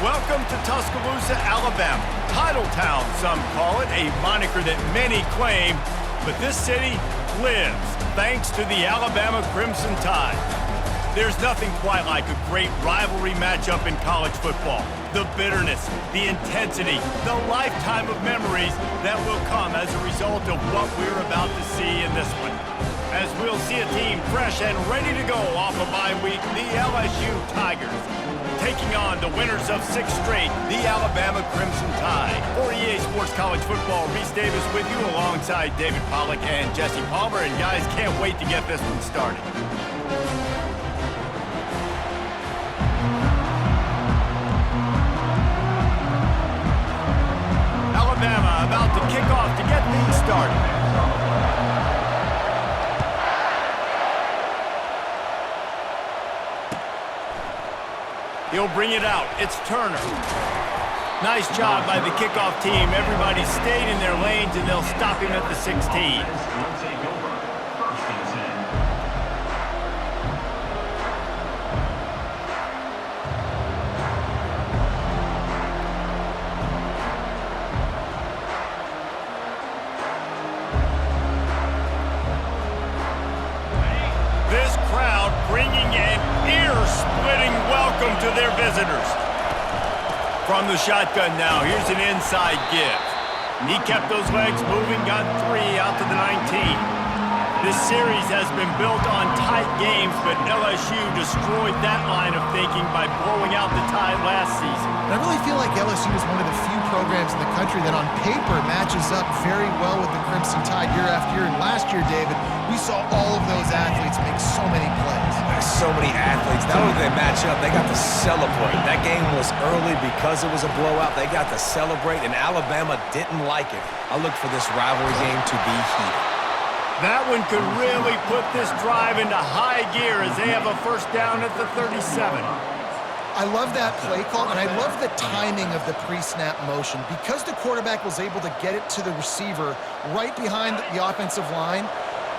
Welcome to Tuscaloosa, Alabama. Title Town, some call it, a moniker that many claim, but this city lives thanks to the Alabama Crimson Tide. There's nothing quite like a great rivalry matchup in college football. The bitterness, the intensity, the lifetime of memories that will come as a result of what we're about to see in this one. As we'll see a team fresh and ready to go off a bye week, the LSU Tigers, taking on the winners of 6 straight, the Alabama Crimson Tide. For EA Sports College Football, Reese Davis with you alongside David Pollack and Jesse Palmer. And guys, can't wait to get this one started. Alabama about to kick off to get things started. He'll bring it out. It's Turner. Nice job by the kickoff team. Everybody stayed in their lanes, and they'll stop him at the 16. This crowd bringing an ear-splitting welcome to their visitors. From the shotgun now, here's an inside give. He kept those legs moving, got 3 out to the 19. This series has been built on tight games, but LSU destroyed that line of thinking by blowing out the Tide last season. And I really feel like LSU is one of the few programs in the country that on paper matches up very well with the Crimson Tide year after year. And last year, David, we saw all of those athletes make so many plays. There's so many athletes. Not only did they match up, they got to celebrate. That game was early because it was a blowout. They got to celebrate, and Alabama didn't like it. I look for this rivalry game to be heated. That one could really put this drive into high gear as they have a first down at the 37. I love that play call, and I love the timing of the pre-snap motion. Because the quarterback was able to get it to the receiver right behind the offensive line,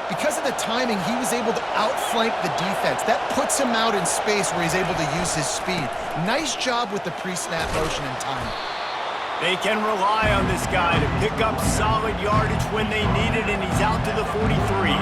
because of the timing, he was able to outflank the defense. That puts him out in space where he's able to use his speed. Nice job with the pre-snap motion and timing. They can rely on this guy to pick up solid yardage when they need it, and he's out to the 43.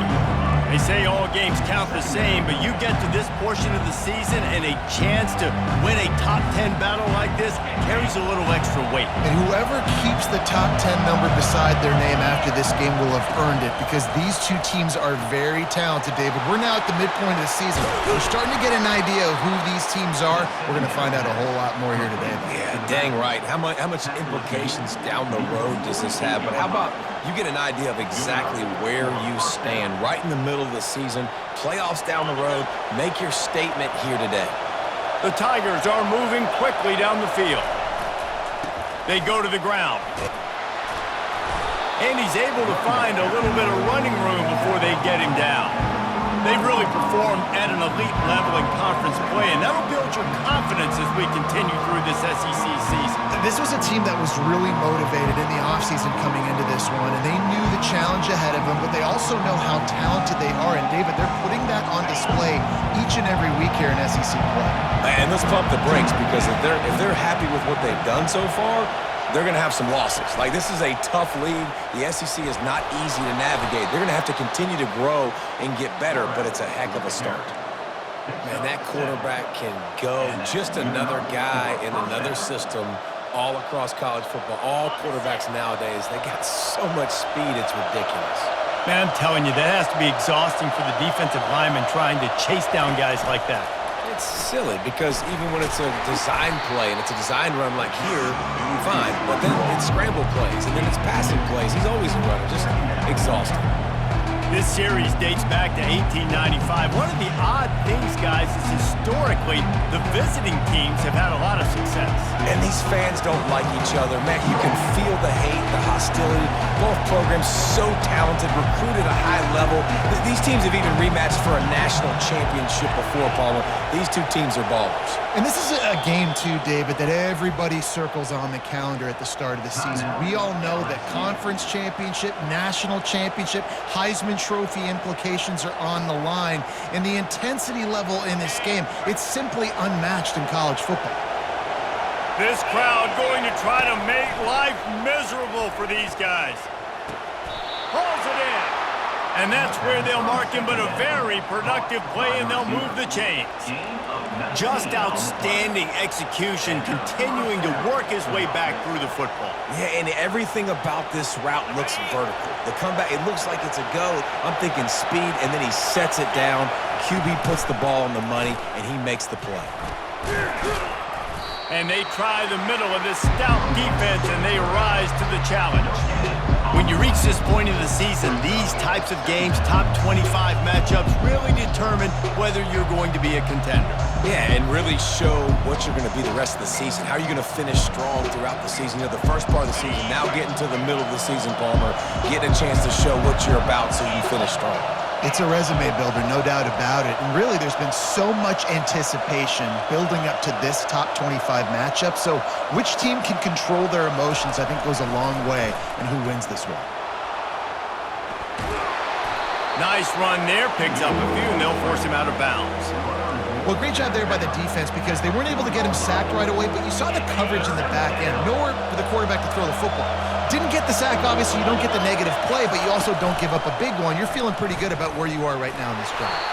They say all games count the same, but you get to this portion of the season and a chance to win a top 10 battle like this carries a little extra weight. And whoever keeps the top 10 number beside their name after this game will have earned it, because these two teams are very talented, David. We're now at the midpoint of the season. We're starting to get an idea of who these teams are. We're going to find out a whole lot more here today. Yeah, dang right. How much implications down the road does this have? But how about you get an idea of exactly where you stand right in the middle of the season, playoffs down the road, make your statement here today. The Tigers are moving quickly down the field. They go to the ground. And he's able to find a little bit of running room before they get him down. They really performed at an elite level in conference play, and that'll build your confidence as we continue through this SEC season. This was a team that was really motivated in the offseason coming into this one, and they knew the challenge ahead of them, but they also know how talented they are. And, David, they're putting that on display each and every week here in SEC play. And let's pump the brakes, because if they're happy with what they've done so far, they're going to have some losses. Like, this is a tough league. The SEC is not easy to navigate. They're going to have to continue to grow and get better, but it's a heck of a start. Man, that quarterback can go. Just another guy in another system all across college football. All quarterbacks nowadays, they got so much speed, it's ridiculous. Man, I'm telling you, that has to be exhausting for the defensive lineman trying to chase down guys like that. It's silly, because even when it's a design play and it's a design run like here, fine. But then it's scramble plays, and then it's passing plays. He's always a runner, just exhausting. This series dates back to 1895. One of the odd things, guys, is historically the visiting teams have had a lot of success. And these fans don't like each other. Man, you can feel the hate, the hostility. Both programs so talented, recruited at a high level. These teams have even rematched for a national championship before, Palmer. These two teams are ballers. And this is a game, too, David, that everybody circles on the calendar at the start of the season. We all know that conference championship, national championship, Heisman Trophy implications are on the line. And the intensity level in this game, it's simply unmatched in college football. This crowd going to try to make life miserable for these guys. Pulls it in. And that's where they'll mark him, but a very productive play, and they'll move the chains. Just outstanding execution, continuing to work his way back through the football. Yeah, and everything about this route looks vertical. The comeback, it looks like it's a go. I'm thinking speed, and then he sets it down. QB puts the ball on the money, and he makes the play. And they try the middle of this stout defense, and they rise to the challenge. When you reach this point in the season, these types of games, top 25 matchups, really determine whether you're going to be a contender. Yeah, and really show what you're going to be the rest of the season. How are you going to finish strong throughout the season? You know, the first part of the season, now getting to the middle of the season, Palmer, getting a chance to show what you're about so you finish strong. It's a resume builder, no doubt about it. And really, there's been so much anticipation building up to this top 25 matchup. So which team can control their emotions, I think, goes a long way in who wins this one. Nice run there. Picks up a few, and they'll force him out of bounds. Well, great job there by the defense because they weren't able to get him sacked right away, but you saw the coverage in the back end. Nowhere for the quarterback to throw the football. Didn't get the sack, obviously. You don't get the negative play, but you also don't give up a big one. You're feeling pretty good about where you are right now in this drive.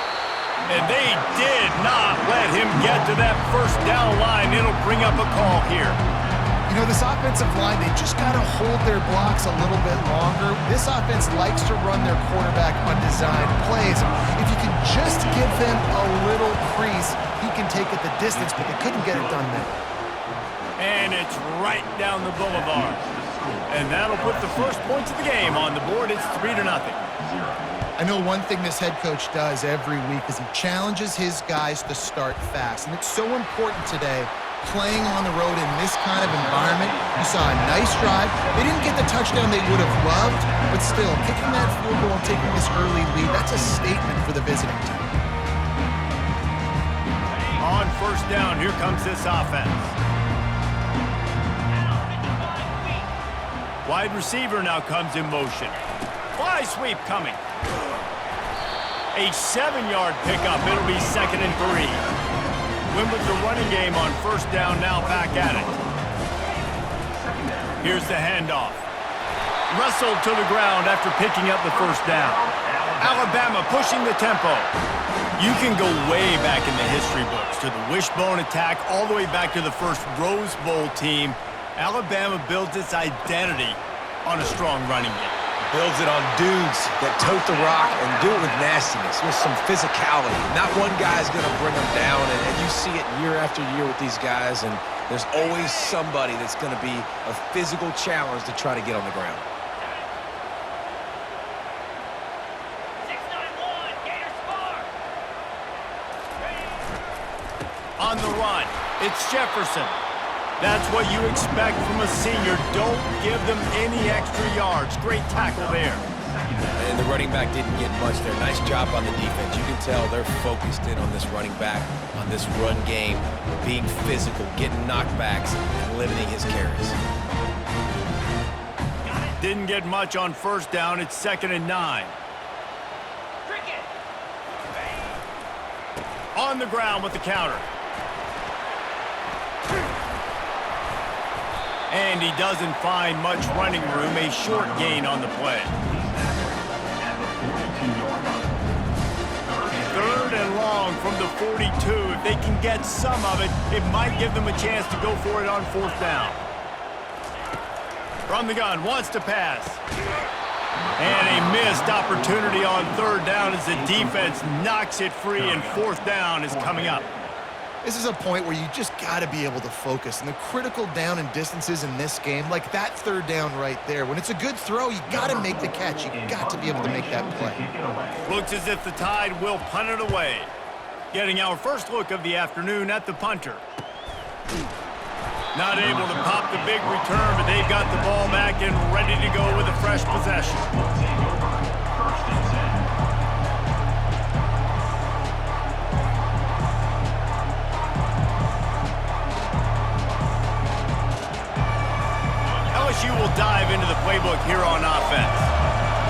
And they did not let him get to that first down line. It'll bring up a call here. You know, this offensive line, they just got to hold their blocks a little bit longer. This offense likes to run their quarterback on designed plays. If you can just give them a little crease, he can take it the distance, but they couldn't get it done there. And it's right down the boulevard. And that'll put the first points of the game on the board. It's 3-0. I know one thing this head coach does every week is he challenges his guys to start fast. And it's so important today, playing on the road in this kind of environment. You saw a nice drive. They didn't get the touchdown they would have loved, but still, kicking that field goal and taking this early lead, that's a statement for the visiting team. On first down, here comes this offense. Wide receiver now comes in motion. Fly sweep coming. A 7-yard pickup. It'll be 2nd and 3. Win with the running game on first down, now back at it. Here's the handoff. Wrestled to the ground after picking up the first down. Alabama pushing the tempo. You can go way back in the history books to the wishbone attack all the way back to the first Rose Bowl team. Alabama builds its identity on a strong running game. Builds it on dudes that tote the rock and do it with nastiness, with some physicality. Not one guy's going to bring them down, and you see it year after year with these guys, and there's always somebody that's going to be a physical challenge to try to get on the ground. On the run, it's Jefferson. That's what you expect from a senior. Don't give them any extra yards. Great tackle there. And the running back didn't get much there. Nice job on the defense. You can tell they're focused in on this running back, on this run game, being physical, getting knockbacks, and limiting his carries. Didn't get much on first down. It's 2nd and 9. On the ground with the counter. And he doesn't find much running room. A short gain on the play. 3rd and long from the 42. If they can get some of it, it might give them a chance to go for it on fourth down. From the gun, wants to pass. And a missed opportunity on 3rd down as the defense knocks it free, and 4th down is coming up. This is a point where you just got to be able to focus. And the critical down and distances in this game, like that 3rd down right there, when it's a good throw, you got to make the catch. You got to be able to make that play. Looks as if the Tide will punt it away. Getting our first look of the afternoon at the punter. Not able to pop the big return, but they've got the ball back and ready to go with a fresh possession. LSU will dive into the playbook here on offense.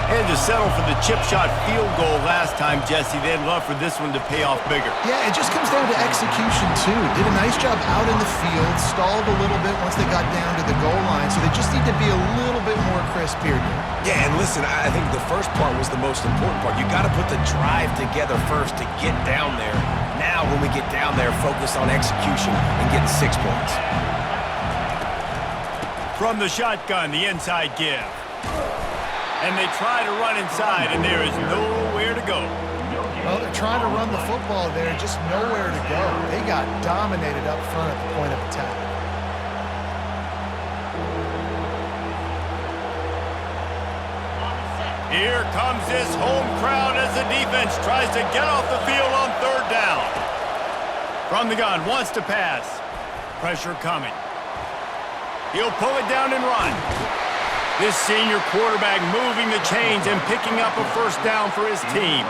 Had to settle for the chip shot field goal last time, Jesse. They'd love for this one to pay off bigger. Yeah, it just comes down to execution, too. Did a nice job out in the field, stalled a little bit once they got down to the goal line, so they just need to be a little bit more crisp here. Yeah, and listen, I think the first part was the most important part. You got to put the drive together first to get down there. Now, when we get down there, focus on execution and getting 6 points. From the shotgun, the inside give. And they try to run inside, and there is nowhere to go. Well, they're trying to run the football there, just nowhere to go. They got dominated up front at the point of attack. Here comes this home crowd as the defense tries to get off the field on third down. From the gun, wants to pass. Pressure coming. He'll pull it down and run. This senior quarterback moving the chains and picking up a first down for his team.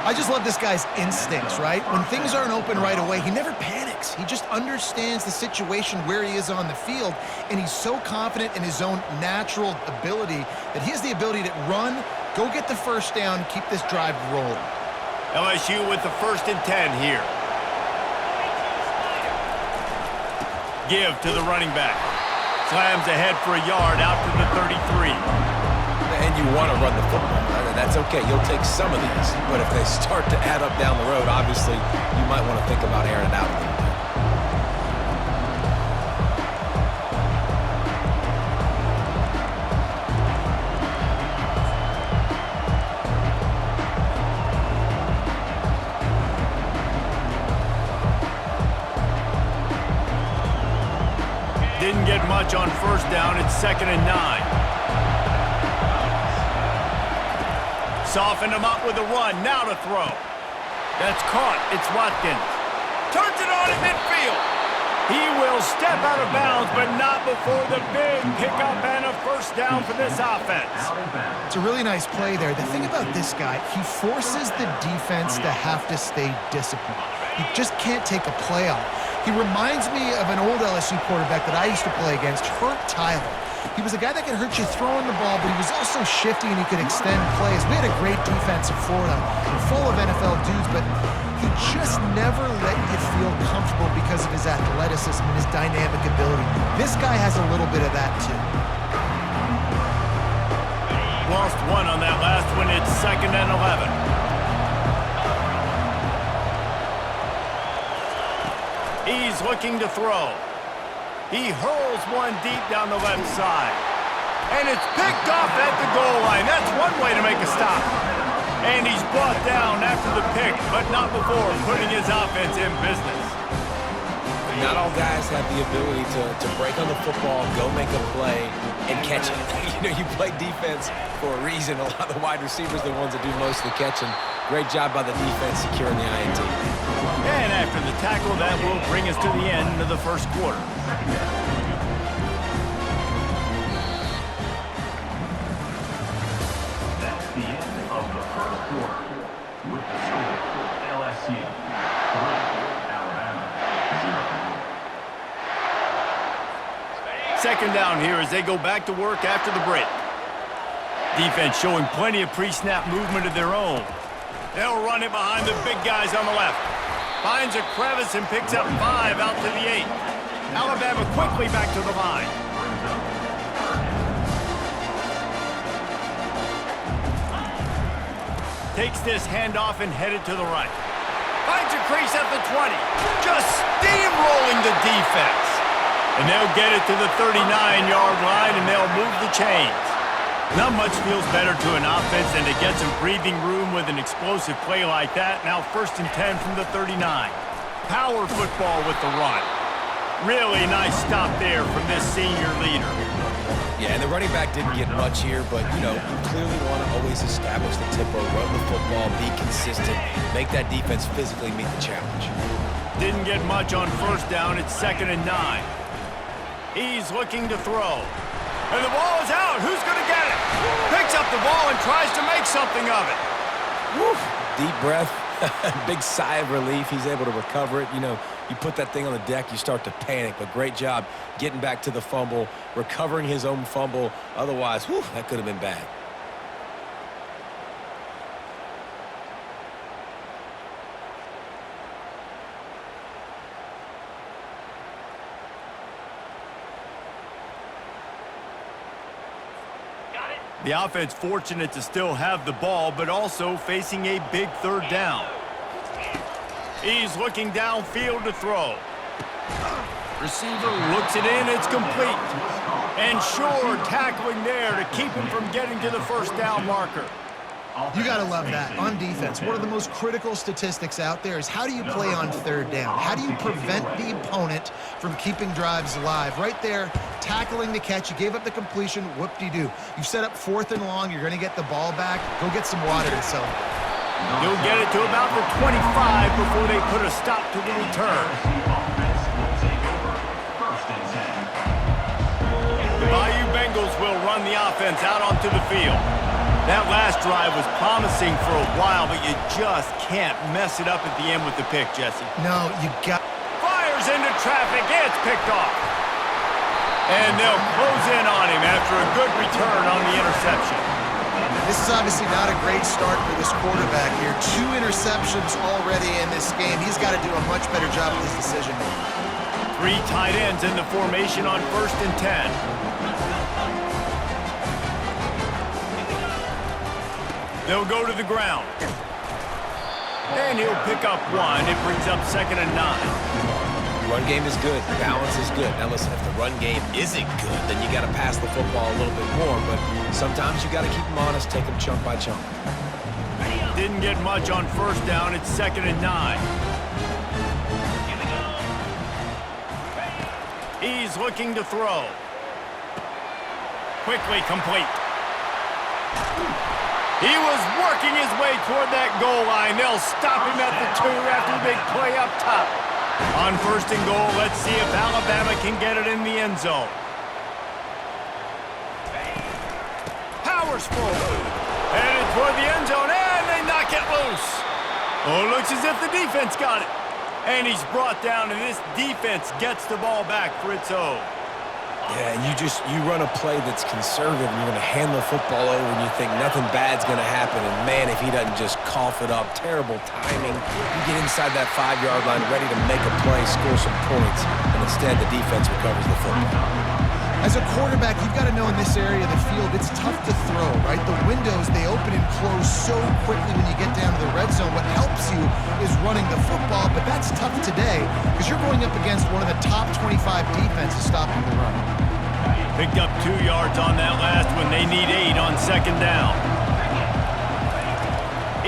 I just love this guy's instincts, right? When things aren't open right away, he never panics. He just understands the situation where he is on the field, and he's so confident in his own natural ability that he has the ability to run, go get the first down, keep this drive rolling. LSU with the 1st and 10 here. Give to the running back. Slams ahead for a yard out to the 33. And you want to run the football. That's okay. You'll take some of these. But if they start to add up down the road, obviously, you might want to think about airing it out a little bit. Didn't get much on first down. It's 2nd and 9. Soften him up with a run. Now to throw. That's caught. It's Watkins. Turns it on at midfield. He will step out of bounds, but not before the big pickup and a first down for this offense. It's a really nice play there. The thing about this guy, he forces the defense to have to stay disciplined. He just can't take a play off. He reminds me of an old LSU quarterback that I used to play against, Herb Tyler. He was a guy that could hurt you throwing the ball, but he was also shifty and he could extend plays. We had a great defense in Florida, full of NFL dudes, but he just never let you feel comfortable because of his athleticism and his dynamic ability. This guy has a little bit of that too. Lost one on that last one. It's 2nd and 11. He's looking to throw. He hurls one deep down the left side. And it's picked off at the goal line. That's one way to make a stop. And he's brought down after the pick, but not before putting his offense in business. Not all guys have the ability to break on the football, go make a play, and catch it. You play defense for a reason. A lot of the wide receivers are the ones that do most of the catching. Great job by the defense securing the INT. And after the tackle, that will bring us to the end of the first quarter. That's the end of the first quarter. With the score, LSU 3, Alabama 0. 2nd down here as they go back to work after the break. Defense showing plenty of pre-snap movement of their own. They'll run it behind the big guys on the left. Finds a crevice and picks up 5 out to the 8. Alabama quickly back to the line. Takes this handoff and headed to the right. Finds a crease at the 20. Just steamrolling the defense. And they'll get it to the 39-yard line and they'll move the chains. Not much feels better to an offense than to get some breathing room with an explosive play like that. Now 1st and 10 from the 39. Power football with the run. Really nice stop there from this senior leader. Yeah, and the running back didn't get much here, but, you clearly want to always establish the tempo, run the football, be consistent, make that defense physically meet the challenge. Didn't get much on first down. It's 2nd and 9. He's looking to throw. And the ball is out. Who's going to get it? Picks up the ball and tries to make something of it. Woo. Deep breath, big sigh of relief. He's able to recover it. You put that thing on the deck, you start to panic. But great job getting back to the fumble, recovering his own fumble. Otherwise, that could have been bad. The offense fortunate to still have the ball, but also facing a big third down. He's looking downfield to throw. Receiver looks it in, it's complete. And sure, tackling there to keep him from getting to the first down marker. You got to love that. On defense, one of the most critical statistics out there is how do you play on third down? How do you prevent the opponent from keeping drives alive? Right there, tackling the catch. You gave up the completion. Whoop-de-doo. You set up 4th and long. You're going to get the ball back. Go get some water and celebrate. You'll get it to about the 25 before they put a stop to the return. The Bayou Bengals will run the offense out onto the field. That last drive was promising for a while, but you just can't mess it up at the end with the pick, Jesse. No, you got... Fires into traffic. It's picked off. And they'll close in on him after a good return on the interception. This is obviously not a great start for this quarterback here. 2 interceptions already in this game. He's got to do a much better job with his decision making. 3 tight ends in the formation on 1st and 10. They'll go to the ground. And he'll pick up 1. It brings up 2nd and 9. Run game is good. Balance is good. Now listen, if the run game isn't good, then you got to pass the football a little bit more. But sometimes you got to keep them honest, take them chunk by chunk. Didn't get much on 1st down. It's 2nd and 9. He's looking to throw. Quickly complete. He was working his way toward that goal line. They'll stop him at the 2 after the big play up top. On 1st and goal, let's see if Alabama can get it in the end zone. Powers forward. Headed toward the end zone, and they knock it loose. Oh, looks as if the defense got it. And he's brought down, and this defense gets the ball back for its own. Yeah, and you run a play that's conservative, and you're going to hand the football over, and you think nothing bad's going to happen. And, man, if he doesn't just cough it up, terrible timing. You get inside that 5-yard line ready to make a play, score some points, and instead the defense recovers the football. As a quarterback, you've got to know in this area of the field, it's tough to throw, right? The windows, they open and close so quickly when you get down to the red zone. What helps you is running the football, but that's tough today because you're going up against one of the top 25 defenses stopping the run. Picked up 2 yards on that last one. They need 8 on 2nd down.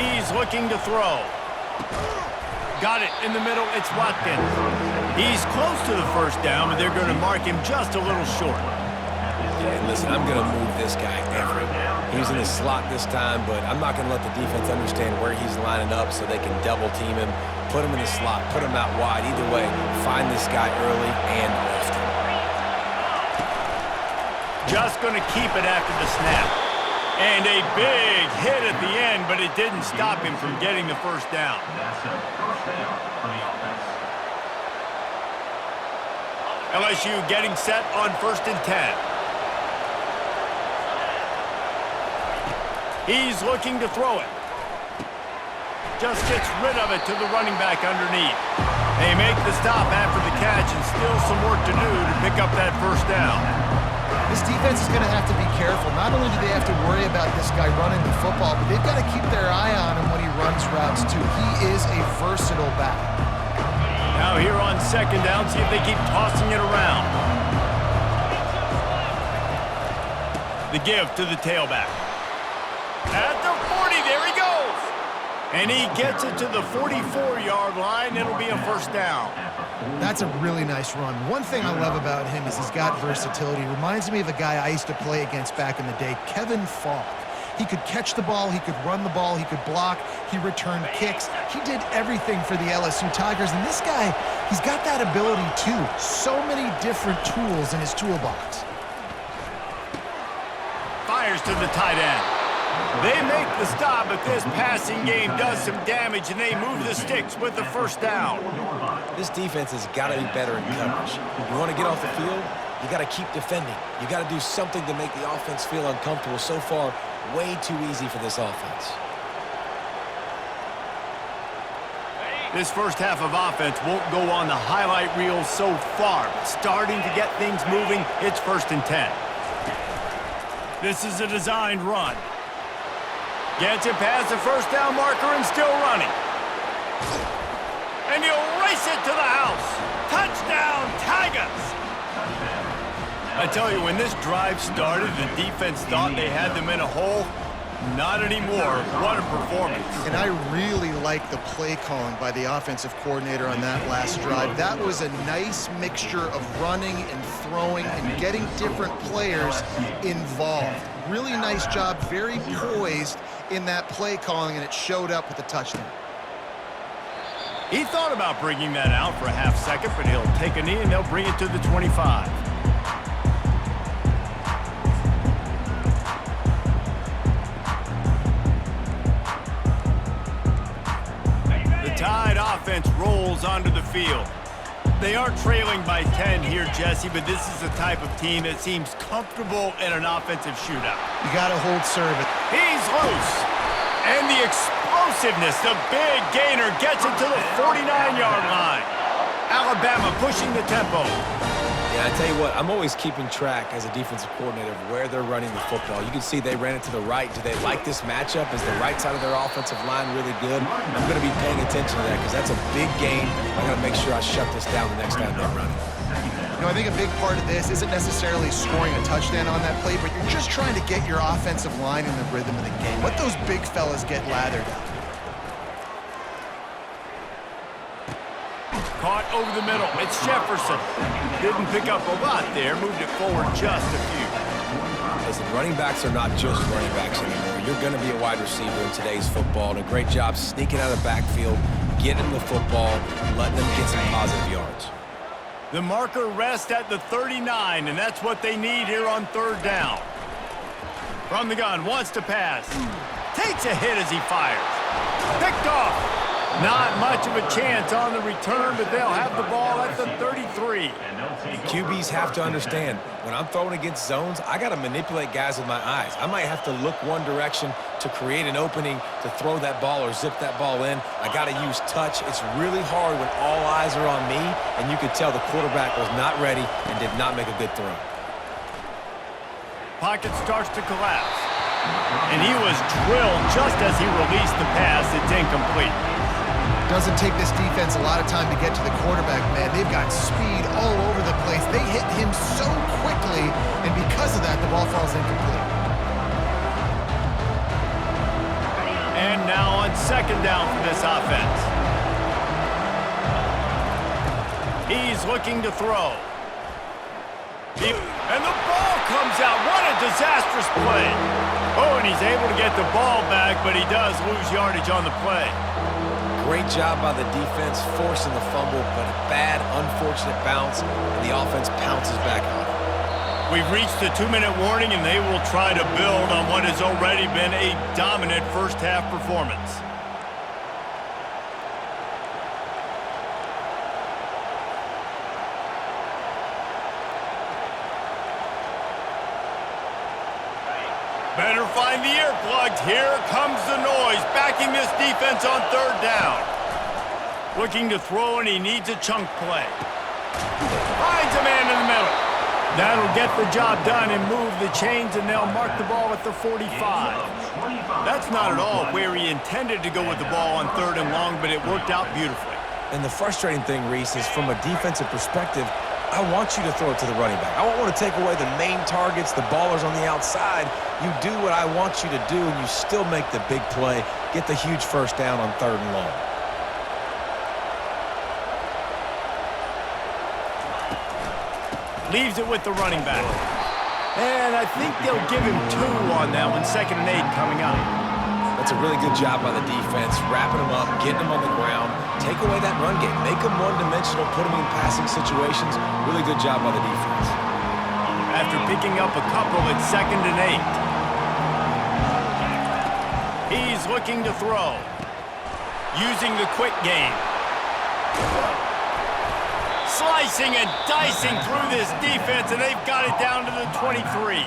He's looking to throw. Got it in the middle. It's Watkins. He's close to the 1st down, but they're going to mark him just a little short. Yeah, listen, I'm going to move this guy everywhere. He's in the slot this time, but I'm not going to let the defense understand where he's lining up so they can double team him, put him in the slot, put him out wide. Either way, find this guy early and often. Just going to keep it after the snap. And a big hit at the end, but it didn't stop him from getting the 1st down. That's a 1st down for the offense. LSU getting set on 1st and 10. He's looking to throw it. Just gets rid of it to the running back underneath. They make the stop after the catch and still some work to do to pick up that 1st down. This defense is going to have to be careful. Not only do they have to worry about this guy running the football, but they've got to keep their eye on him when he runs routes too. He is a versatile back. Now here on 2nd down, see if they keep tossing it around. The give to the tailback. At the 40, there he goes. And he gets it to the 44-yard line. It'll be a 1st down. That's a really nice run. One thing I love about him is he's got versatility. Reminds me of a guy I used to play against back in the day, Kevin Falk. He could catch the ball, he could run the ball, he could block, he returned kicks. He did everything for the LSU Tigers, and this guy, he's got that ability too. So many different tools in his toolbox. Fires to the tight end. They make the stop, but this passing game does some damage, and they move the sticks with the 1st down. This defense has got to be better in coverage. You want to get off the field, you got to keep defending. You got to do something to make the offense feel uncomfortable. So far, way too easy for this offense. This first half of offense won't go on the highlight reel so far, but starting to get things moving, it's 1st and 10. This is a designed run. Gets it past the first down marker and still running. And he'll race it to the house. Touchdown, Tigers! I tell you, when this drive started, the defense thought they had them in a hole. Not anymore. What a performance. And I really like the play calling by the offensive coordinator on that last drive. That was a nice mixture of running and throwing and getting different players involved. Really nice job, very poised in that play calling, and it showed up with the touchdown. He thought about bringing that out for a half second, but he'll take a knee and they'll bring it to the 25. Tide offense rolls onto the field. They are trailing by 10 here, Jesse, but this is the type of team that seems comfortable in an offensive shootout. You got to hold serve. He's loose. And the explosiveness, the big gainer gets it to the 49-yard line. Alabama pushing the tempo. Yeah, I tell you what, I'm always keeping track as a defensive coordinator of where they're running the football. You can see they ran it to the right. Do they like this matchup? Is the right side of their offensive line really good? I'm going to be paying attention to that because that's a big game. I got to make sure I shut this down the next time they're running. You know, I think a big part of this isn't necessarily scoring a touchdown on that play, but you're just trying to get your offensive line in the rhythm of the game. Let those big fellas get lathered up. Caught over the middle. It's Jefferson. Didn't pick up a lot there. Moved it forward just a few. Listen, running backs are not just running backs anymore. You're going to be a wide receiver in today's football. And a great job sneaking out of the backfield, getting the football, letting them get some positive yards. The marker rests at the 39, and that's what they need here on third down. From the gun, wants to pass. Takes a hit as he fires. Picked off. Not much of a chance on the return, but they'll have the ball at the 33. QBs have to understand, when I'm throwing against zones, I got to manipulate guys with my eyes. I might have to look one direction to create an opening to throw that ball or zip that ball in. I got to use touch. It's really hard when all eyes are on me, and you could tell the quarterback was not ready and did not make a good throw. Pocket starts to collapse. And he was drilled just as he released the pass. It's incomplete. Doesn't take this defense a lot of time to get to the quarterback, man. They've got speed all over the place. They hit him so quickly, and because of that, the ball falls incomplete. And now on second down for this offense. He's looking to throw. And the ball comes out. What a disastrous play. Oh, and he's able to get the ball back, but he does lose yardage on the play. Great job by the defense forcing the fumble, but a bad, unfortunate bounce, and the offense pounces back on it. We've reached the 2-minute warning, and they will try to build on what has already been a dominant first-half performance. Better find the earplugs. Here comes the noise, backing this defense on third down. Looking to throw, and he needs a chunk play. Finds a man in the middle. That'll get the job done and move the chains, and they'll mark the ball at the 45. That's not at all where he intended to go with the ball on third and long, but it worked out beautifully. And the frustrating thing, Reese, is from a defensive perspective, I want you to throw it to the running back. I don't want to take away the main targets, the ballers on the outside. You do what I want you to do, and you still make the big play, get the huge first down on third and long. Leaves it with the running back. And I think they'll give him 2 on that one, 2nd and 8 coming up. That's a really good job by the defense, wrapping them up, getting them on the ground, take away that run game, make them one-dimensional, put them in passing situations. Really good job by the defense. After picking up a couple, it's 2nd and 8. He's looking to throw. Using the quick game. Slicing and dicing through this defense, and they've got it down to the 23.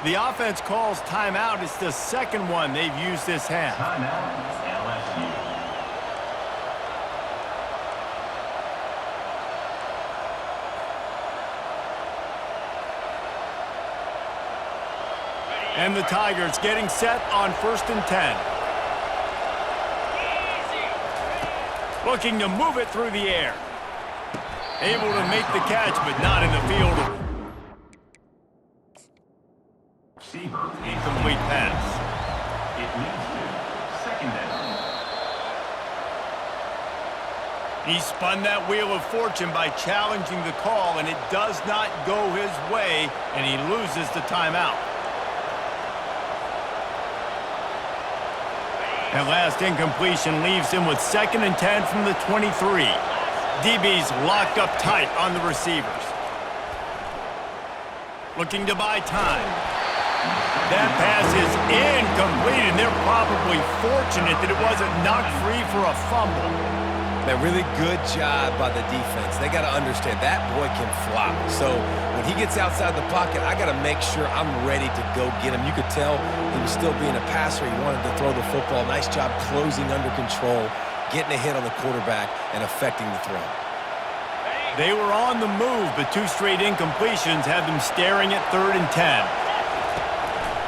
The offense calls timeout. It's the second one they've used this half. LSU. And the Tigers getting set on 1st and 10. Looking to move it through the air. Able to make the catch, but not in the field. Receiver, Incomplete pass. it leads to 2nd down. He spun that wheel of fortune by challenging the call, and it does not go his way, and he loses the timeout. That last incompletion leaves him with 2nd and 10 from the 23. DB's locked up tight on the receivers. Looking to buy time. That pass is incomplete, and they're probably fortunate that it wasn't knocked free for a fumble. A really good job by the defense. They got to understand that boy can fly. So when he gets outside the pocket, I got to make sure I'm ready to go get him. You could tell he was still being a passer. He wanted to throw the football. Nice job closing under control, getting a hit on the quarterback, and affecting the throw. They were on the move, but 2 straight incompletions have them staring at 3rd and 10.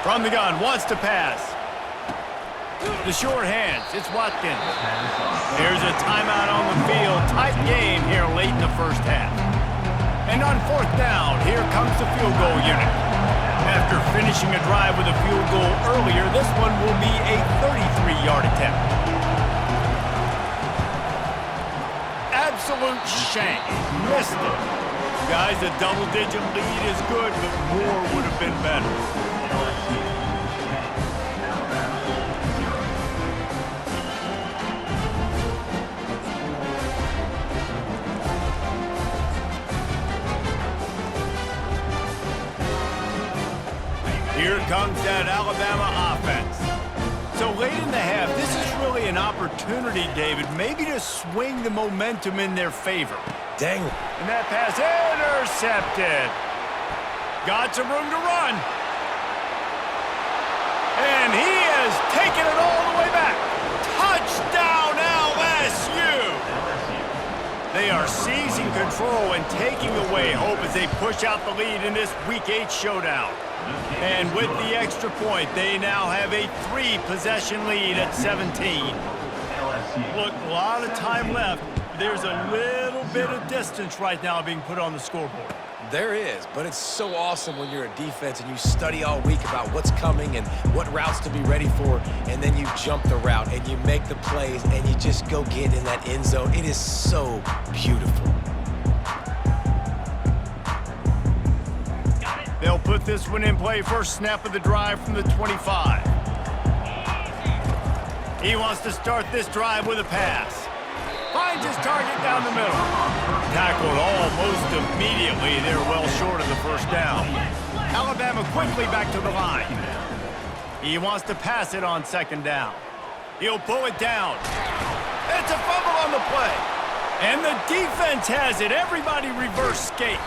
From the gun, wants to pass. The short hands, it's Watkins. Here's a timeout on the field. Tight game here late in the first half. And on 4th down, here comes the field goal unit. After finishing a drive with a field goal earlier, this one will be a 33-yard attempt. Absolute shank. Missed it. Guys, a double-digit lead is good, but more would have been better. Here comes that Alabama offense. So late in the half, this is really an opportunity, David, maybe to swing the momentum in their favor. Dang. And that pass intercepted. Got some room to run. And he has taken it all the way back. Touchdown, LSU! They are seizing control and taking away hope as they push out the lead in this Week 8 showdown. And with the extra point, they now have a 3-possession lead at 17. Look, a lot of time left. There's a little bit of distance right now being put on the scoreboard. There is, but it's so awesome when you're a defense and you study all week about what's coming and what routes to be ready for, and then you jump the route and you make the plays and you just go get in that end zone. It is so beautiful. They'll put this one in play. First snap of the drive from the 25. He wants to start this drive with a pass. Finds his target down the middle. Tackled almost immediately. They're well short of the first down. Alabama quickly back to the line. He wants to pass it on 2nd down. He'll pull it down. It's a fumble on the play. And the defense has it. Everybody reverse skate.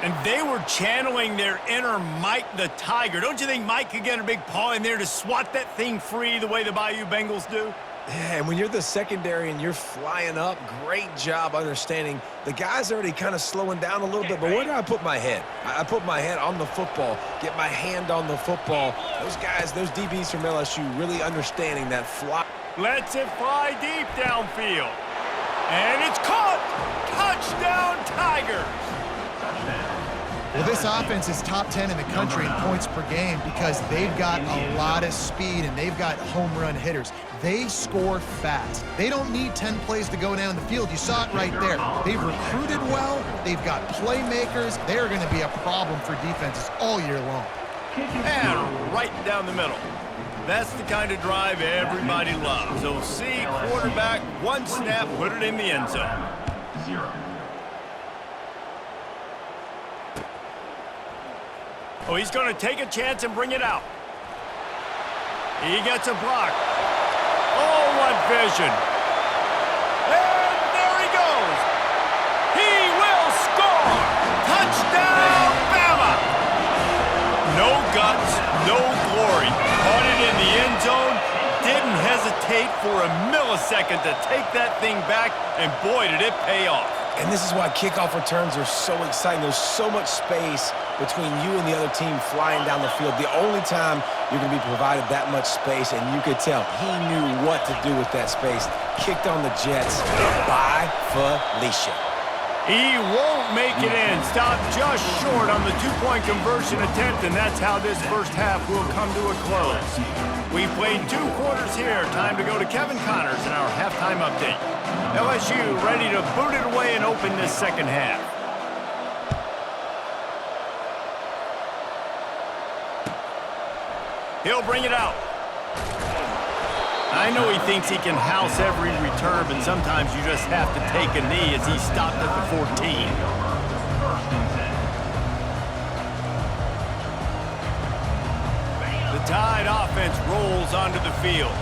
And they were channeling their inner Mike the Tiger. Don't you think Mike could get a big paw in there to swat that thing free the way the Bayou Bengals do? Yeah, and when you're the secondary and you're flying up, great job understanding. The guy's already kind of slowing down a little bit, but where do I put my head? I put my head on the football, get my hand on the football. Those guys, those DBs from LSU really understanding that fly. Lets it fly deep downfield. And it's caught! Touchdown, Tigers! Well, this offense is top 10 in the country in points per game because they've got a lot of speed and they've got home run hitters. They score fast. They don't need 10 plays to go down the field. You saw it right there. They've recruited well. They've got playmakers. They're going to be a problem for defenses all year long. And right down the middle. That's the kind of drive everybody loves. So see, quarterback, one snap, put it in the end zone. 0. Oh, he's going to take a chance and bring it out. He gets a block. Oh, what vision. And there he goes. He will score. Touchdown, Bama. No guts, no glory. Caught it in the end zone. Didn't hesitate for a millisecond to take that thing back, and boy, did it pay off. And this is why kickoff returns are so exciting. There's so much space between you and the other team flying down the field. The only time you're going to be provided that much space, and you could tell he knew what to do with that space. Kicked on the Jets by Felicia. He won't make it in. Stopped just short on the two-point conversion attempt, and that's how this first half will come to a close. We've played 2 quarters here. Time to go to Kevin Connors in our halftime update. LSU ready to boot it away and open this second half. He'll bring it out. I know he thinks he can house every return, but sometimes you just have to take a knee as he stopped at the 14. The Tide offense rolls onto the field.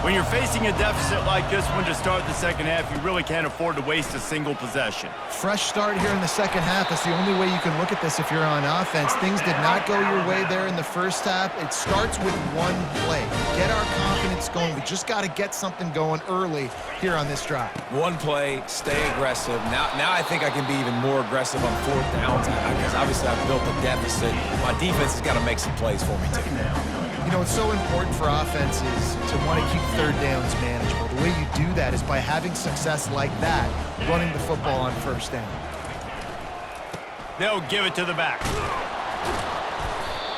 When you're facing a deficit like this one to start the second half, you really can't afford to waste a single possession. Fresh start here in the second half. That's the only way you can look at this if you're on offense. Things did not go your way there in the first half. It starts with one play. Get our confidence going. We just got to get something going early here on this drive. One play, stay aggressive. Now I think I can be even more aggressive on 4th downs because obviously I've built a deficit. My defense has got to make some plays for me too. You know, it's so important for offenses to want to keep 3rd downs manageable. The way you do that is by having success like that, running the football on 1st down. They'll give it to the back.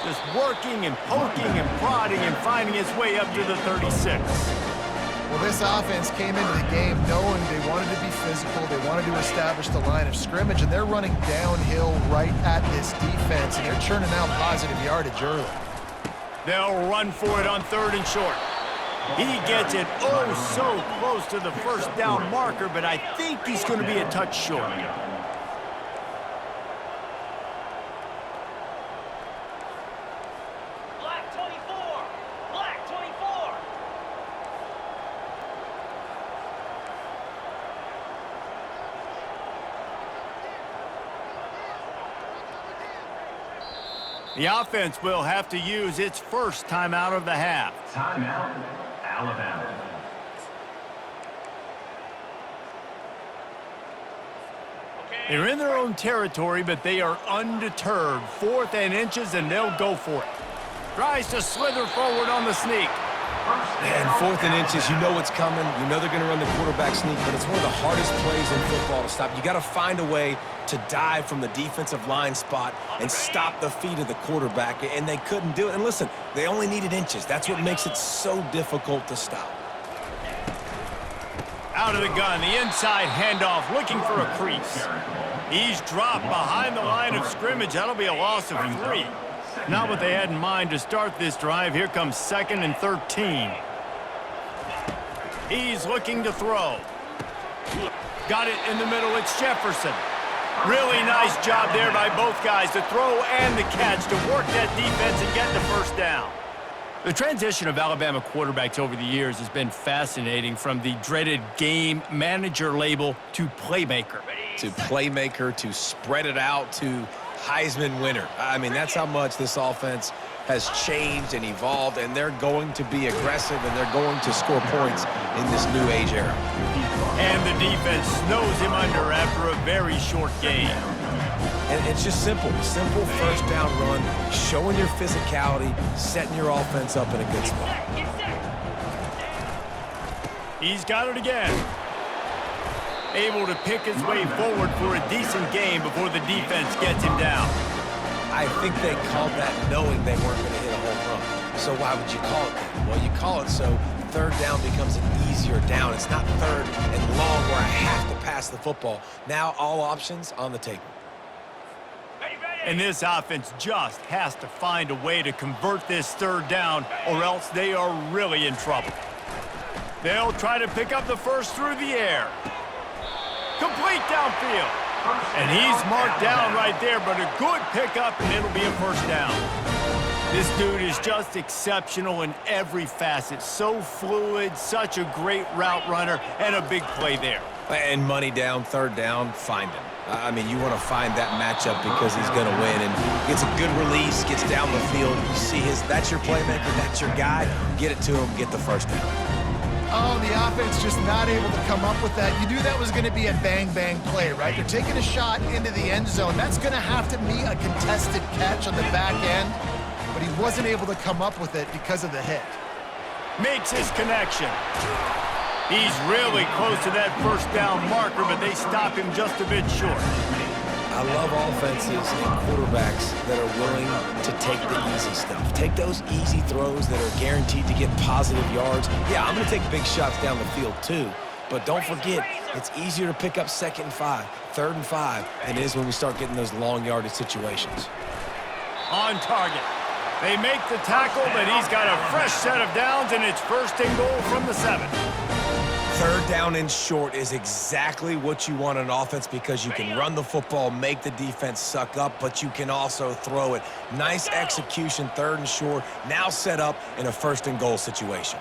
Just working and poking and prodding and finding his way up to the 36. Well, this offense came into the game knowing they wanted to be physical, they wanted to establish the line of scrimmage, and they're running downhill right at this defense, and they're churning out positive yardage early. They'll run for it on 3rd and short. He gets it oh so close to the 1st down marker, but I think he's going to be a touch short. Black 24! Black 24! The offense will have to use its first timeout of the half. Timeout, Alabama. They're in their own territory, but they are undeterred. 4th and inches, and they'll go for it. Tries to slither forward on the sneak. And 4th and inches, you know what's coming. You know they're going to run the quarterback sneak, but it's one of the hardest plays in football to stop. You got to find a way to dive from the defensive line spot and stop the feet of the quarterback, and they couldn't do it. And listen, they only needed inches. That's what makes it so difficult to stop. Out of the gun, the inside handoff, looking for a crease. He's dropped behind the line of scrimmage. That'll be a loss of 3. Not what they had in mind to start this drive. Here comes 2nd and 13. He's looking to throw. Got it in the middle. It's Jefferson. Really nice job there by both guys, the throw and the catch, to work that defense and get the 1st down. The transition of Alabama quarterbacks over the years has been fascinating, from the dreaded game manager label to playmaker. To playmaker, to spread it out, to Heisman winner. I mean, that's how much this offense has changed and evolved, and they're going to be aggressive, and they're going to score points in this new age era. And the defense snows him under after a very short game. And it's just simple 1st down run, showing your physicality, setting your offense up in a good spot. He's got it again. Able to pick his way forward for a decent game before the defense gets him down. I think they called that knowing they weren't going to hit a home run. So why would you call it that? Well, you call it so 3rd down becomes an easier down. It's not 3rd and long where I have to pass the football. Now all options on the table. And this offense just has to find a way to convert this 3rd down, or else they are really in trouble. They'll try to pick up the 1st through the air. Complete downfield. And he's marked down right there, but a good pickup, and it'll be a 1st down. This dude is just exceptional in every facet. So fluid, such a great route runner, and a big play there. And money down, 3rd down, find him. I mean, you want to find that matchup because he's going to win, and gets a good release, gets down the field. You see that's your playmaker, that's your guy. Get it to him, get the 1st down. Oh, the offense just not able to come up with that. You knew that was going to be a bang-bang play, right? They're taking a shot into the end zone. That's going to have to be a contested catch on the back end, but he wasn't able to come up with it because of the hit. Makes his connection. He's really close to that first down marker, but they stop him just a bit short. I love offenses and quarterbacks that are willing to take the easy stuff. Take those easy throws that are guaranteed to get positive yards. Yeah, I'm going to take big shots down the field too, but don't forget, it's easier to pick up 2nd and 5, 3rd and 5 than it is when we start getting those long yardage situations. On target. They make the tackle, but he's got a fresh set of downs, and it's 1st and goal from the 7. 3rd down and short is exactly what you want on offense because you can run the football, make the defense suck up, but you can also throw it. Nice execution, 3rd and short, now set up in a 1st and goal situation.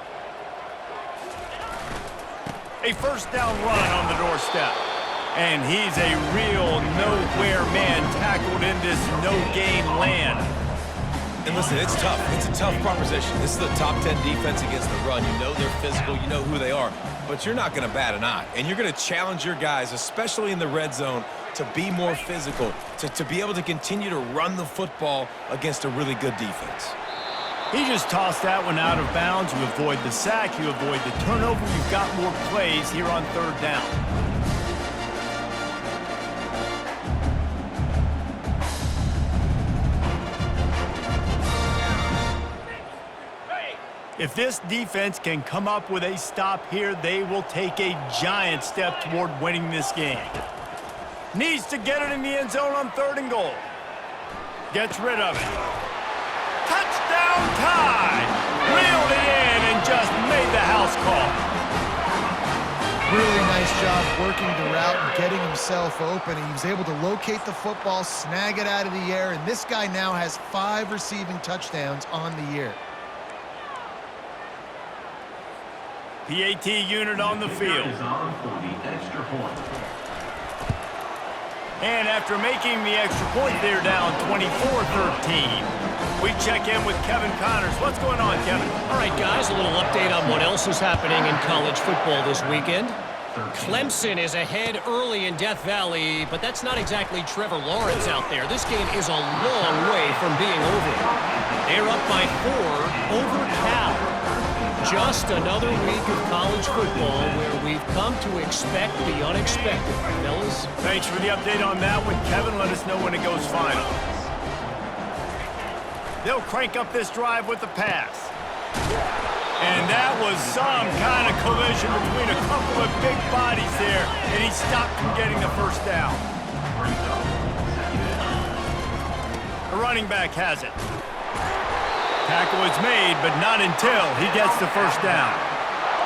A 1st down run on the doorstep. And he's a real nowhere man tackled in this no-gain land. And listen, it's tough. It's a tough proposition. This is the top 10 defense against the run. You know they're physical. You know who they are. But you're not going to bat an eye. And you're going to challenge your guys, especially in the red zone, to be more physical, to be able to continue to run the football against a really good defense. He just tossed that one out of bounds. You avoid the sack. You avoid the turnover. You've got more plays here on 3rd down. If this defense can come up with a stop here, they will take a giant step toward winning this game. Needs to get it in the end zone on 3rd and goal. Gets rid of it. Touchdown tie! Reeled it in and just made the house call. Really nice job working the route and getting himself open. He was able to locate the football, snag it out of the air, and this guy now has 5 receiving touchdowns on the year. PAT unit on the field. And after making the extra point, they're down 24-13. We check in with Kevin Connors. What's going on, Kevin? All right, guys, a little update on what else is happening in college football this weekend. Clemson is ahead early in Death Valley, but that's not exactly Trevor Lawrence out there. This game is a long way from being over. They're up by 4 over Cal. Just another week of college football where we've come to expect the unexpected, fellas. Thanks for the update on that one, Kevin. Let us know when it goes final. They'll crank up this drive with the pass. And that was some kind of collision between a couple of big bodies there, and he stopped from getting the 1st down. The running back has it. Tackle is made, but not until he gets the 1st down.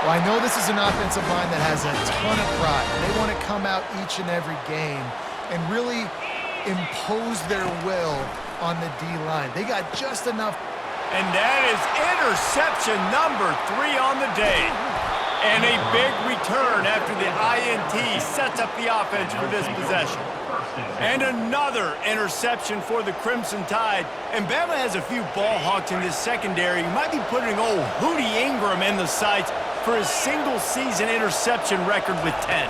Well, I know this is an offensive line that has a ton of pride. They want to come out each and every game and really impose their will on the D-line. They got just enough. And that is interception number 3 on the day. And a big return after the INT sets up the offense for this possession. And another interception for the Crimson Tide. And Bama has a few ball hawks in this secondary. You might be putting old Hootie Ingram in the sights for his single-season interception record with 10.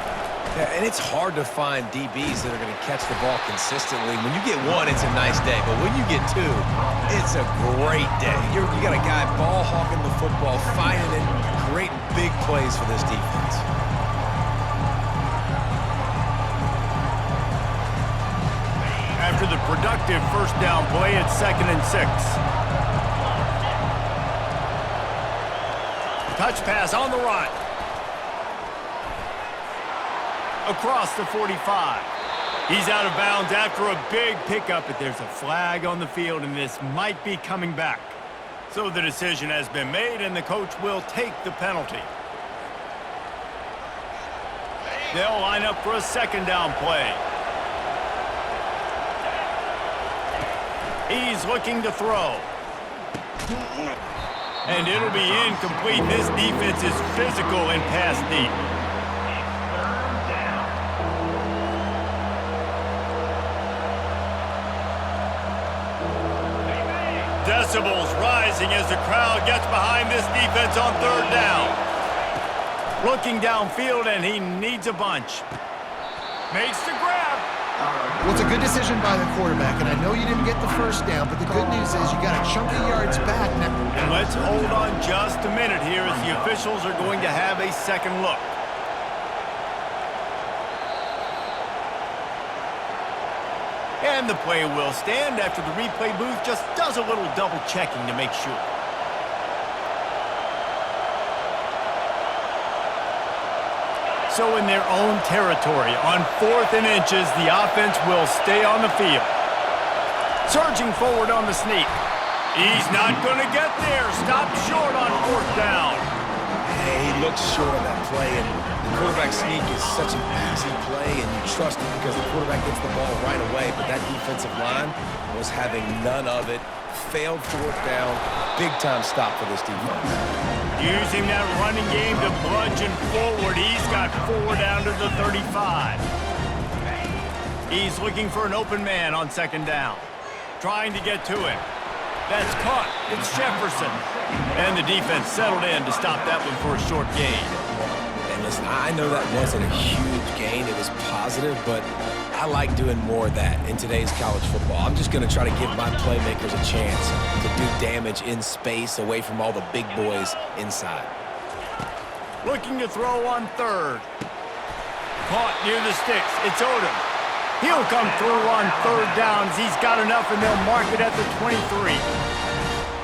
Yeah, and it's hard to find DBs that are going to catch the ball consistently. When you get 1, it's a nice day. But when you get 2, it's a great day. You got a guy ball hawking the football, finding it, creating big plays for this defense. After the productive 1st down play, it's 2nd and 6. Touch pass on the run. Across the 45. He's out of bounds after a big pickup, but there's a flag on the field, and this might be coming back. So the decision has been made, and the coach will take the penalty. They'll line up for a 2nd down play. He's looking to throw. And it'll be incomplete. This defense is physical and pass deep. Decibels rising as the crowd gets behind this defense on 3rd down. Looking downfield, and he needs a bunch. Makes the grab. Well, it's a good decision by the quarterback, and I know you didn't get the first down, but the good news is you got a chunk of yards back now. And let's hold on just a minute here as the officials are going to have a second look. And the play will stand after the replay booth just does a little double checking to make sure. So in their own territory, on 4th and inches, the offense will stay on the field. Surging forward on the sneak. He's not going to get there. Stopped short on 4th down. He looks short of that play, and the quarterback sneak is such an easy play, and you trust it because the quarterback gets the ball right away, but that defensive line was having none of it. Failed 4th down. Big-time stop for this defense. Using that running game to bludgeon forward. He's got 4 down to the 35. He's looking for an open man on 2nd down. Trying to get to him. That's caught. It's Jefferson. And the defense settled in to stop that one for a short gain. And listen, I know that wasn't a huge gain. It was positive, but I like doing more of that in today's college football. I'm just going to try to give my playmakers a chance to do damage in space away from all the big boys inside. Looking to throw on 3rd. Caught near the sticks. It's Odom. He'll come through on 3rd downs. He's got enough, and they'll mark it at the 23.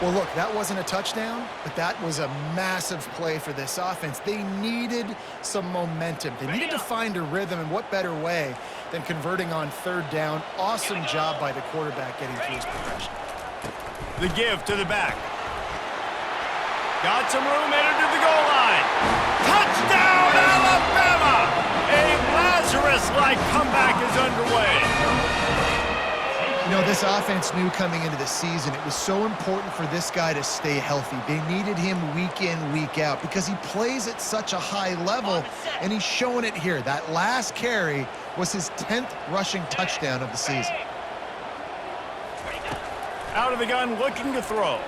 Well, look, that wasn't a touchdown, but that was a massive play for this offense. They needed some momentum. They needed to find a rhythm, and what better way than converting on 3rd down. Awesome job by the quarterback getting through his progression. The give to the back. Got some room, headed to the goal line. Touchdown, Alabama! A Lazarus-like comeback is underway. You know, this offense knew coming into the season it was so important for this guy to stay healthy. They needed him week in, week out because he plays at such a high level, and he's showing it here. That last carry was his 10th rushing touchdown of the season. Out of the gun, looking to throw.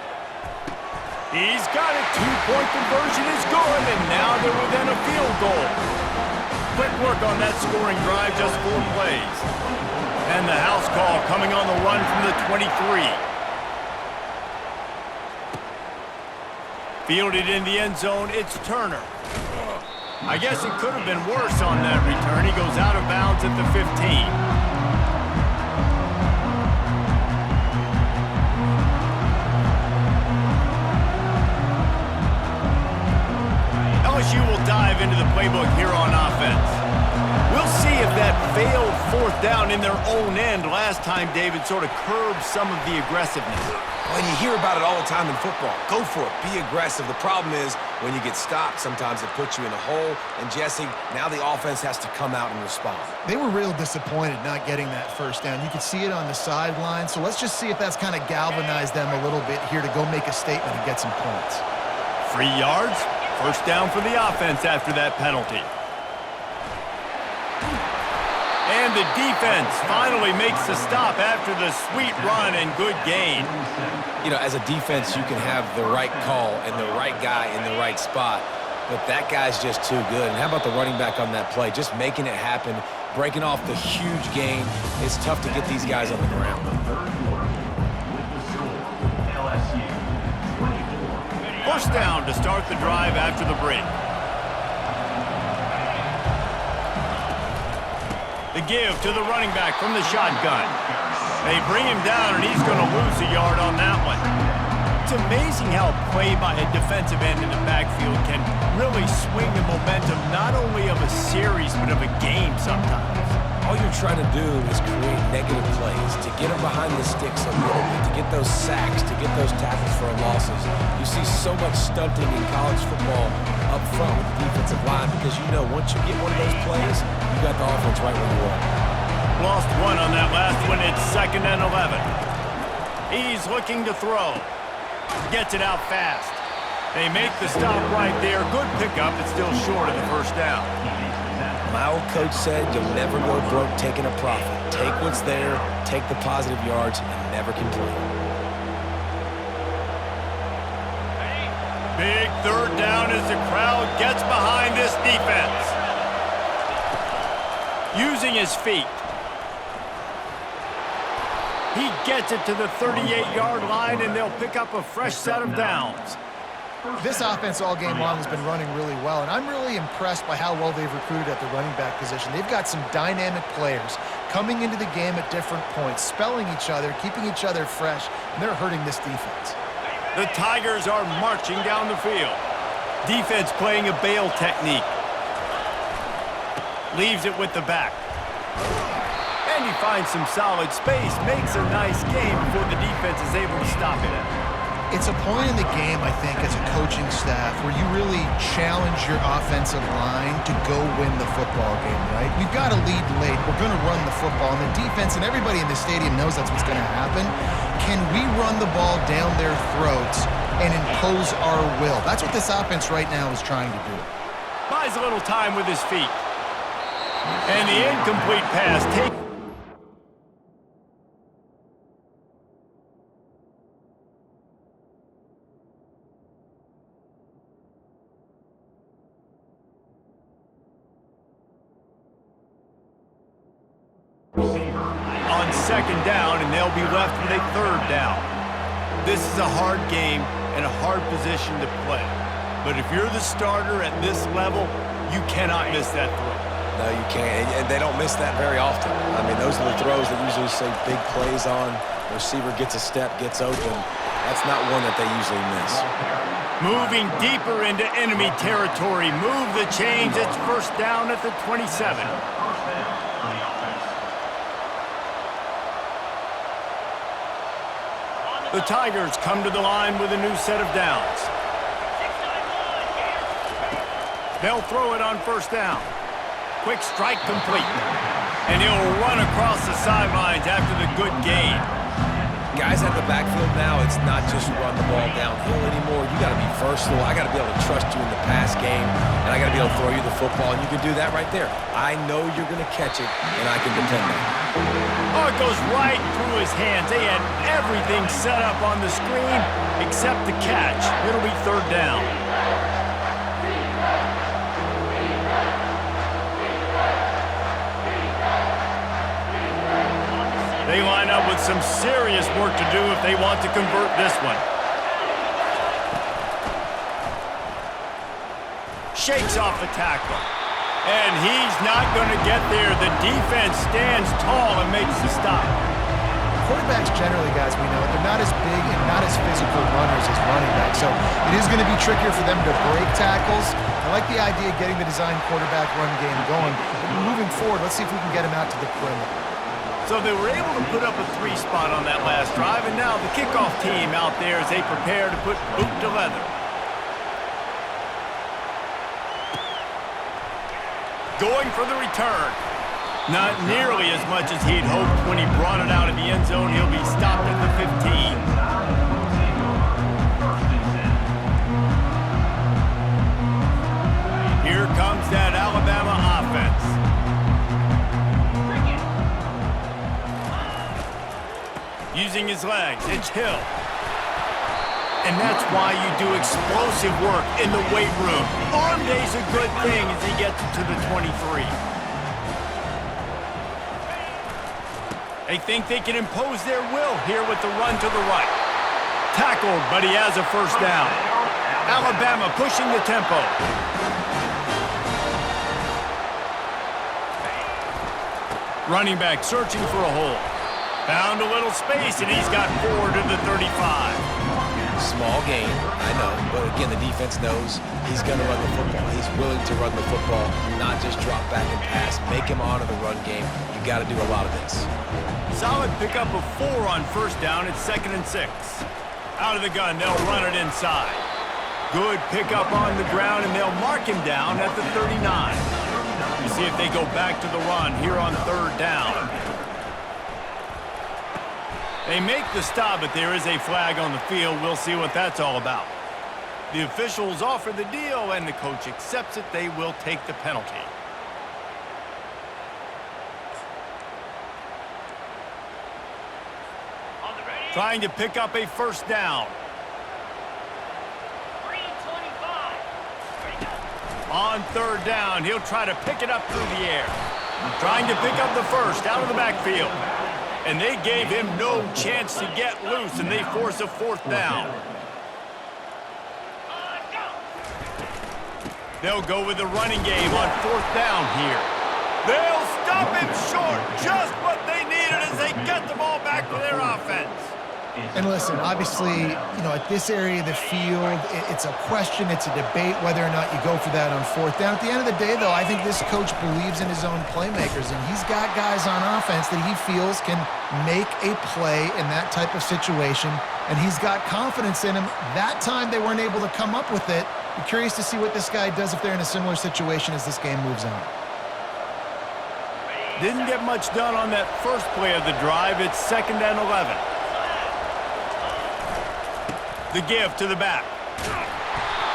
He's got it. 2-point conversion is good, and now they're within a field goal. Quick work on that scoring drive, just 4 plays. And the house call coming on the run from the 23. Fielded in the end zone, it's Turner. I guess it could have been worse on that return. He goes out of bounds at the 15. LSU will dive into the playbook here on offense. We'll see if that failed 4th down in their own end last time, David, sort of curbed some of the aggressiveness. Well, you hear about it all the time in football. Go for it. Be aggressive. The problem is when you get stopped, sometimes it puts you in a hole. And, Jesse, now the offense has to come out and respond. They were real disappointed not getting that 1st down. You could see it on the sideline. So let's just see if that's kind of galvanized them a little bit here to go make a statement and get some points. 3 yards. 1st down for the offense after that penalty. And the defense finally makes the stop after the sweet run and good gain. You know, as a defense, you can have the right call and the right guy in the right spot, but that guy's just too good. And how about the running back on that play? Just making it happen, breaking off the huge gain. It's tough to get these guys on the ground. LSU 24. 1st down to start the drive after the break. The give to the running back from the shotgun. They bring him down, and he's going to lose a yard on that one. It's amazing how play by a defensive end in the backfield can really swing the momentum not only of a series but of a game sometimes. All you're trying to do is create negative plays, to get them behind the sticks a little bit, to get those sacks, to get those tackles for losses. You see so much stunting in college football up front with the defensive line because you know once you get one of those plays, you got the offense right where you are. Lost 1 on that last one. It's 2nd and 11. He's looking to throw. Gets it out fast. They make the stop right there. Good pickup. It's still short of the 1st down. My old coach said you'll never go broke taking a profit. Take what's there, take the positive yards, and never complain. Big third down as the crowd gets behind this defense. Using his feet. He gets it to the 38-yard line, and they'll pick up a fresh set of downs. This offense all game long has been running really well, and I'm really impressed by how well they've recruited at the running back position. They've got some dynamic players coming into the game at different points, spelling each other, keeping each other fresh, and they're hurting this defense. The Tigers are marching down the field. Defense playing a bail technique. Leaves it with the back. And he finds some solid space, makes a nice game before the defense is able to stop it. It's a point in the game, I think, as a coaching staff where you really challenge your offensive line to go win the football game, right? We've got to lead late. We're going to run the football, and the defense and everybody in the stadium knows that's what's going to happen. Can we run the ball down their throats and impose our will? That's what this offense right now is trying to do. Buys a little time with his feet. And the incomplete pass takes. On second down, and they'll be left with a third down. This is a hard game and a hard position to play. But if you're the starter at this level, you cannot miss that throw. No, you can't, and they don't miss that very often. I mean, those are the throws that usually say big plays on. The receiver gets a step, gets open. That's not one that they usually miss. Moving deeper into enemy territory. Move the chains. It's first down at the 27. The Tigers come to the line with a new set of downs. They'll throw it on first down. Quick strike complete. And he'll run across the sidelines after the good gain. Guys at the backfield now, it's not just run the ball downhill anymore. You got to be versatile. I got to be able to trust you in the pass game, and I got to be able to throw you the football, and you can do that right there. I know you're going to catch it, and I can depend on it. Oh, it goes right through his hands. They had everything set up on the screen except the catch. It'll be third down. They line up with some serious work to do if they want to convert this one. Shakes off the tackle. And he's not going to get there. The defense stands tall and makes the stop. Quarterbacks generally, guys, we know, they're not as big and not as physical runners as running backs, so it is going to be trickier for them to break tackles. I like the idea of getting the design quarterback run game going. But moving forward, let's see if we can get him out to the perimeter. So they were able to put up a 3 spot on that last drive, and now the kickoff team out there as they prepare to put boot to leather. Going for the return. Not nearly as much as he'd hoped when he brought it out of the end zone. He'll be stopped at the 15. Here comes that Alabama offense. Using his legs, it's Hill. And that's why you do explosive work in the weight room. Arm day's a good thing as he gets it to the 23. They think they can impose their will here with the run to the right. Tackled, but he has a first down. Alabama pushing the tempo. Running back searching for a hole. Found a little space, and he's got 4 to the 35. Small gain, I know, but again, the defense knows he's going to run the football. He's willing to run the football, not just drop back and pass. Make him honor the run game. You got to do a lot of this. Solid pickup of 4 on first down. It's 2nd and 6. Out of the gun, they'll run it inside. Good pickup on the ground, and they'll mark him down at the 39. You see if they go back to the run here on third down. They make the stop, but there is a flag on the field. We'll see what that's all about. The officials offer the deal, and the coach accepts it. They will take the penalty. Trying to pick up a first down. 3:20 On third down, he'll try to pick it up through the air. Trying to pick up the first out of the backfield. And they gave him no chance to get loose, and they force a fourth down. They'll go with the running game on fourth down here. They'll stop him short. Just what they needed as they get the ball back to their offense. And listen, obviously, at this area of the field, it's a question, it's a debate whether or not you go for that on fourth down. At the end of the day, though, I think this coach believes in his own playmakers, and he's got guys on offense that he feels can make a play in that type of situation, and he's got confidence in him. That time they weren't able to come up with it. Be curious to see what this guy does if they're in a similar situation as this game moves on. Didn't get much done on that first play of the drive. It's 2nd and 11. The give to the back.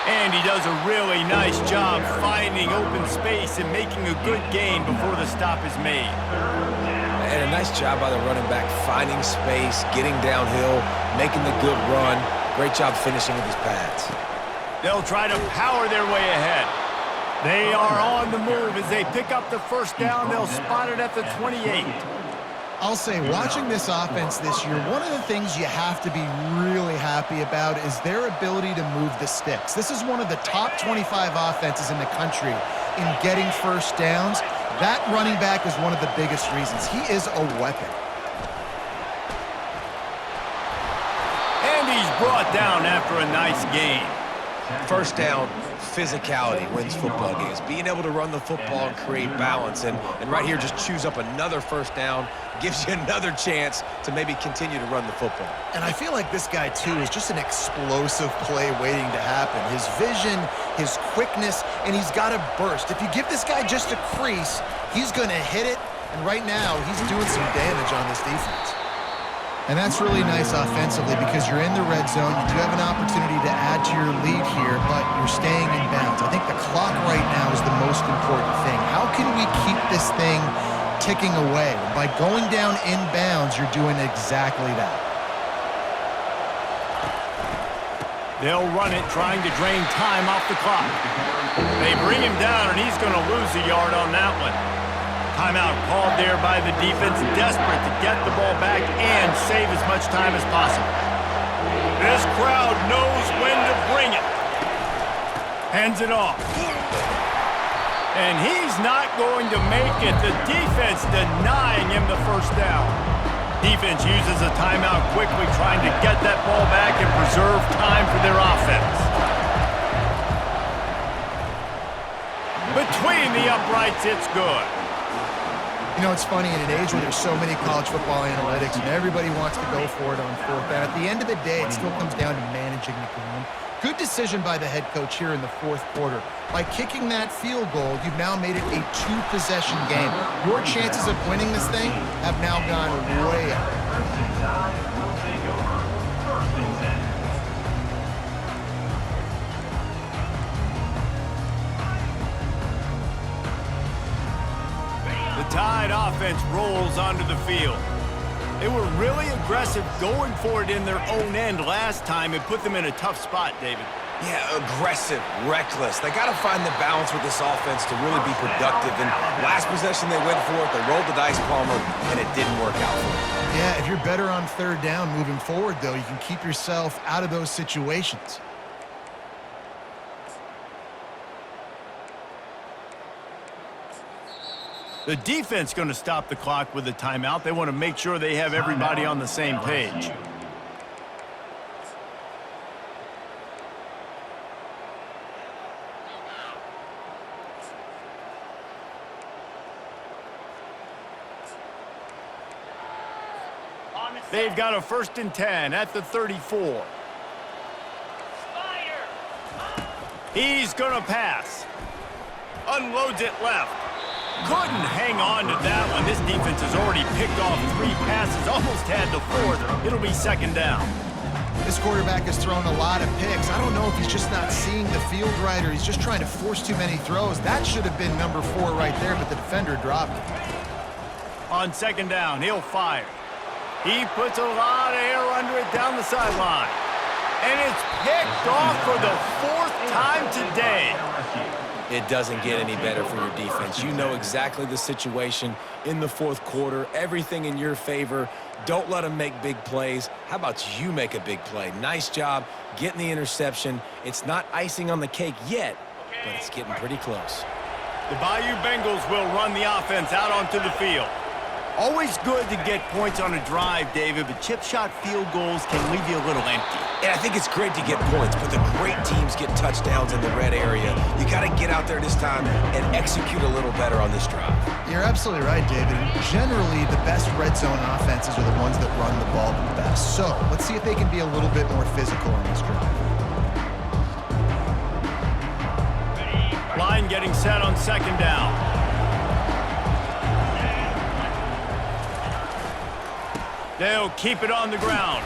And he does a really nice job finding open space and making a good gain before the stop is made. And a nice job by the running back, finding space, getting downhill, making the good run. Great job finishing with his pads. They'll try to power their way ahead. They are on the move as they pick up the first down. They'll spot it at the 28. I'll say, watching this offense this year, one of the things you have to be really happy about is their ability to move the sticks. This is one of the top 25 offenses in the country in getting first downs. That running back is one of the biggest reasons. He is a weapon. And he's brought down after a nice gain. First down, physicality wins football games. Being able to run the football and create balance. And right here, just choose up another first down, gives you another chance to maybe continue to run the football. And I feel like this guy, too, is just an explosive play waiting to happen. His vision, his quickness, and he's got a burst. If you give this guy just a crease, he's going to hit it. And right now, he's doing some damage on this defense. And that's really nice offensively because you're in the red zone. You do have an opportunity to add to your lead here, but you're staying in bounds. I think the clock right now is the most important thing. How can we keep this thing ticking away? By going down in bounds, you're doing exactly that. They'll run it, trying to drain time off the clock. They bring him down, and he's going to lose a yard on that one. Timeout called there by the defense, desperate to get the ball back and save as much time as possible. This crowd knows when to bring it. Hands it off. And he's not going to make it. The defense denying him the first down. Defense uses a timeout quickly, trying to get that ball back and preserve time for their offense. Between the uprights, it's good. It's funny, in an age where there's so many college football analytics and everybody wants to go for it on fourth down, at the end of the day, it still comes down to managing the game. Good decision by the head coach here in the fourth quarter. By kicking that field goal, you've now made it a two-possession game. Your chances of winning this thing have now gone way up. The Tide offense rolls onto the field. They were really aggressive going for it in their own end last time. It put them in a tough spot, David. Yeah, aggressive, reckless. They got to find the balance with this offense to really be productive. And last possession they went for it, they rolled the dice, Palmer, and it didn't work out for them. Yeah, if you're better on third down moving forward, though, you can keep yourself out of those situations. The defense going to stop the clock with a timeout. They want to make sure they have everybody on the same page. They've got a 1st and 10 at the 34. He's going to pass. Unloads it left. Couldn't hang on to that one. This defense has already picked off 3 passes, almost had the 4th. It'll be 2nd down. This quarterback has thrown a lot of picks. I don't know if he's just not seeing the field right or he's just trying to force too many throws. That should have been number 4 right there, but the defender dropped it. On 2nd down, he'll fire. He puts a lot of air under it down the sideline. And it's picked off for the 4th time today. It doesn't get any better for your defense. You know exactly the situation in the fourth quarter, everything in your favor. Don't let them make big plays. How about you make a big play? Nice job getting the interception. It's not icing on the cake yet, but it's getting pretty close. The Bayou Bengals will run the offense out onto the field. Always good to get points on a drive, David, but chip shot field goals can leave you a little empty. And I think it's great to get points, but the great teams get touchdowns in the red area. You got to get out there this time and execute a little better on this drive. You're absolutely right, David. Generally, the best red zone offenses are the ones that run the ball the best. So let's see if they can be a little bit more physical on this drive. Line getting set on second down. They'll keep it on the ground.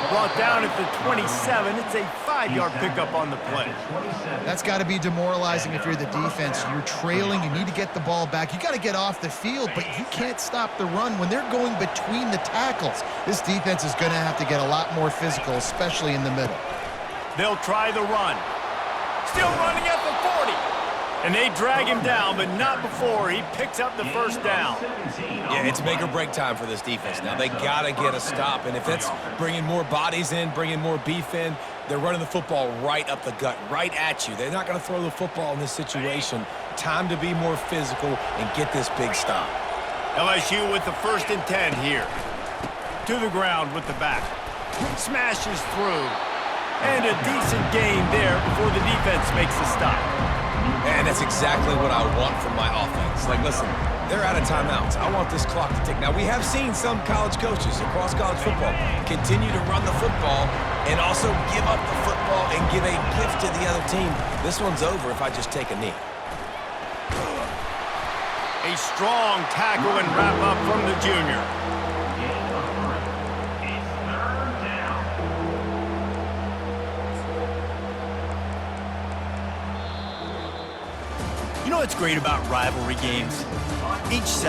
Brought down at the 27. It's a 5-yard pickup on the play. That's got to be demoralizing if you're the defense. You're trailing. You need to get the ball back. You got to get off the field, but you can't stop the run. When they're going between the tackles, this defense is going to have to get a lot more physical, especially in the middle. They'll try the run. Still running at the 40. And they drag him down, but not before he picks up the first down. Yeah, it's make or break time for this defense now. They got to get a stop, and if that's bringing more bodies in, bringing more beef in, they're running the football right up the gut, right at you. They're not going to throw the football in this situation. Time to be more physical and get this big stop. LSU with the 1st and 10 here. To the ground with the back. Smashes through. And a decent gain there before the defense makes the stop. And that's exactly what I want from my offense. Like, listen, they're out of timeouts. I want this clock to tick. Now, we have seen some college coaches across college football continue to run the football and also give up the football and give a gift to the other team. This one's over if I just take a knee. A strong tackle and wrap up from the junior. You know what's great about rivalry games? Each side